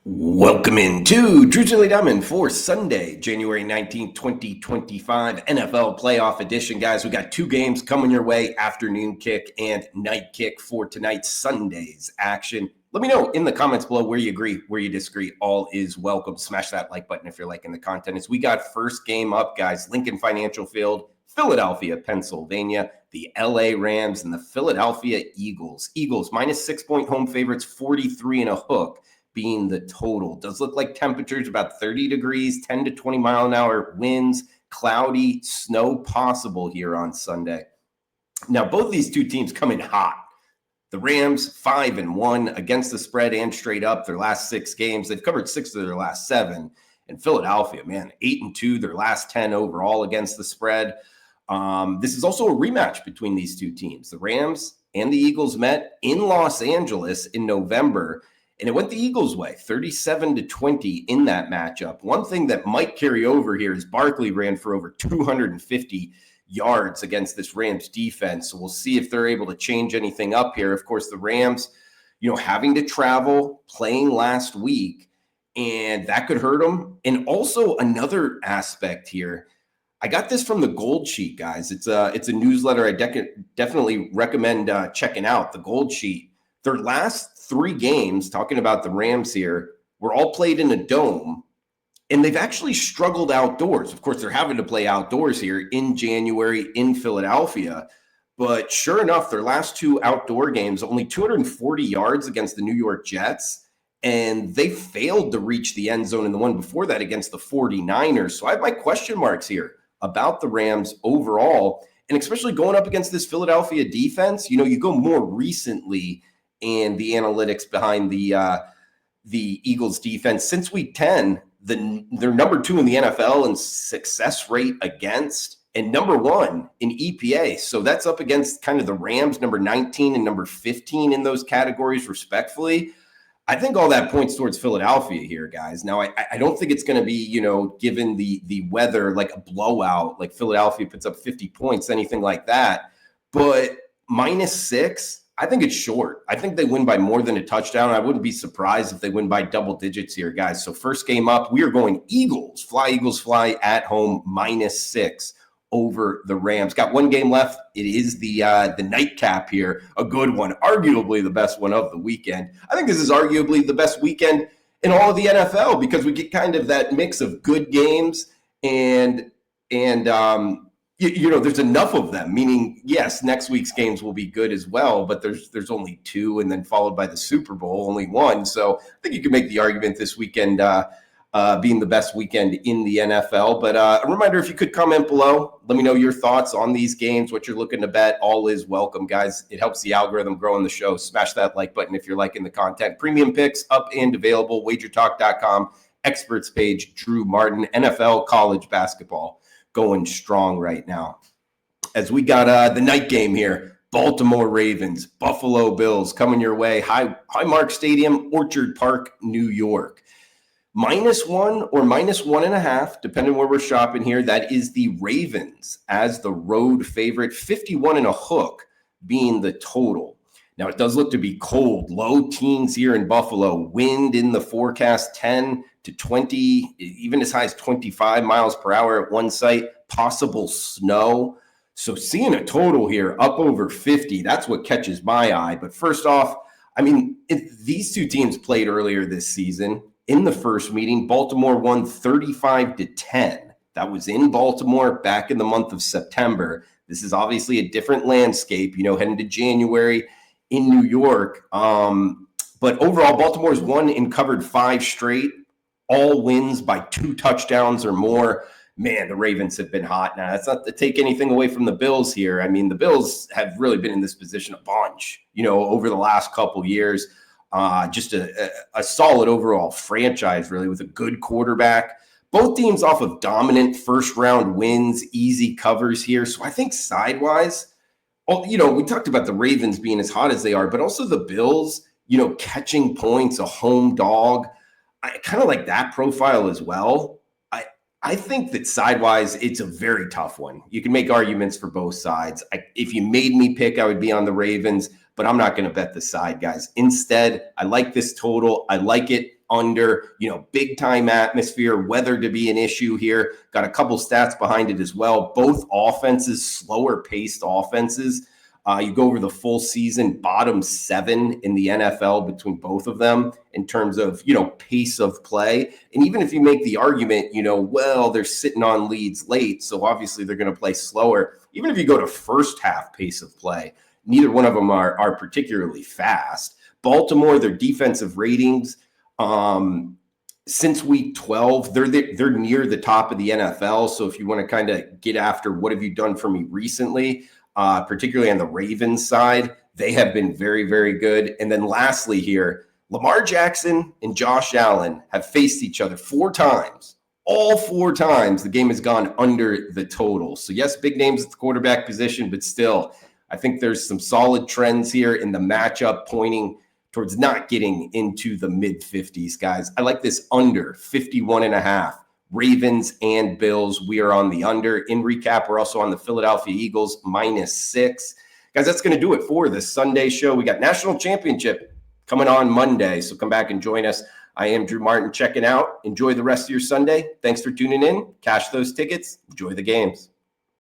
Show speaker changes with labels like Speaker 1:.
Speaker 1: Welcome into Drew Chili Diamond for Sunday, January 19th, 2025, NFL Playoff Edition. Guys, we got two games coming your way, afternoon kick and night kick for tonight's Sunday's action. Let me know in the comments below where you agree, where you disagree. All is welcome. Smash that like button if you're liking the content. As we got first game up, guys, Lincoln Financial Field, Philadelphia, Pennsylvania, the LA Rams, and the Philadelphia Eagles. Eagles minus 6-point home favorites, 43 and a hook being the total. Does look like temperatures about 30 degrees, 10 to 20 mile an hour winds, cloudy, snow possible here on Sunday. Now, both these two teams come in hot. The Rams 5-1 against the spread and straight up their last 6 games. They've covered 6 of their last 7. And Philadelphia, man, 8-2 their last 10 overall against the spread. This is also a rematch between these two teams. The Rams and the Eagles met in Los Angeles in November. And it went the Eagles' way, 37-20 in that matchup. One thing that might carry over here is Barkley ran for over 250 yards against this Rams defense. So we'll see if they're able to change anything up here. Of course, the Rams, having to travel, playing last week, and that could hurt them. And also another aspect here, I got this from the Gold Sheet, guys. It's a newsletter I definitely recommend checking out, the Gold Sheet. Their last 3 games, talking about the Rams here, were all played in a dome, and they've actually struggled outdoors. Of course, they're having to play outdoors here in January in Philadelphia, but sure enough, their last 2 outdoor games, only 240 yards against the New York Jets, and they failed to reach the end zone in the one before that against the 49ers. So I have my question marks here about the Rams overall, and especially going up against this Philadelphia defense. You go more recently and the analytics behind the Eagles defense. Since week 10, they're number 2 in the NFL in success rate against and number 1 in EPA. So that's up against kind of the Rams, number 19 and number 15 in those categories, respectfully. I think all that points towards Philadelphia here, guys. Now, I don't think it's going to be, given the weather, like a blowout, like Philadelphia puts up 50 points, anything like that. But -6, I think it's short. I think they win by more than a touchdown. I wouldn't be surprised if they win by double digits here, guys. So first game up, we are going Eagles fly at home, -6 over the Rams. Got one game left. It is the nightcap here, a good one, arguably the best one of the weekend. I think this is arguably the best weekend in all of the NFL because we get kind of that mix of good games and there's enough of them, meaning, yes, next week's games will be good as well, but there's only 2 and then followed by the Super Bowl, only 1. So I think you can make the argument this weekend being the best weekend in the NFL. But a reminder, if you could comment below, let me know your thoughts on these games, what you're looking to bet. All is welcome, guys. It helps the algorithm grow in the show. Smash that like button if you're liking the content. Premium picks up and available, WagerTalk.com, experts page, Drew Martin, NFL college basketball going strong right now. As we got the night game here, Baltimore Ravens, Buffalo Bills coming your way. Highmark Stadium, Orchard Park, New York. -1 or -1.5, depending where we're shopping here. That is the Ravens as the road favorite, 51 and a hook being the total. Now, it does look to be cold, low teens here in Buffalo. Wind in the forecast, 10 to 20, even as high as 25 miles per hour at one site, possible snow. So seeing a total here up over 50, that's what catches my eye. But first off, these two teams played earlier this season. In the first meeting, Baltimore won 35-10. That was in Baltimore back in the month of September. This is obviously a different landscape, heading to January in New York. But overall, Baltimore's won and covered 5 straight, all wins by 2 touchdowns or more. Man, the Ravens have been hot. Now, that's not to take anything away from the Bills here. The Bills have really been in this position a bunch, over the last couple years. Just a solid overall franchise, really, with a good quarterback. Both teams off of dominant first-round wins, easy covers here. So I think sidewise, we talked about the Ravens being as hot as they are, but also the Bills, catching points, a home dog. I kind of like that profile as well. I think that sidewise, it's a very tough one. You can make arguments for both sides. If you made me pick, I would be on the Ravens, but I'm not going to bet the side, guys. Instead, I like this total. I like it under, big time atmosphere, weather to be an issue here. Got a couple stats behind it as well. Both offenses, slower paced offenses. You go over the full season, bottom 7 in the NFL between both of them in terms of, pace of play. And even if you make the argument, well, they're sitting on leads late, so obviously they're going to play slower. Even if you go to first half pace of play, neither one of them are particularly fast. Baltimore, their defensive ratings, since week 12, they're near the top of the NFL. So if you want to kind of get after what have you done for me recently, particularly on the Ravens side, they have been very, very good. And then lastly here, Lamar Jackson and Josh Allen have faced each other 4 times. All 4 times the game has gone under the total. So yes, big names at the quarterback position, but still, I think there's some solid trends here in the matchup pointing towards not getting into the mid-50s, guys. I like this under 51.5. Ravens and Bills, we are on the under. In recap, we're also on the Philadelphia Eagles -6. Guys, that's going to do it for this Sunday show. We got National Championship coming on Monday, so come back and join us. I am Drew Martin checking out. Enjoy the rest of your Sunday. Thanks for tuning in. Cash those tickets. Enjoy the games.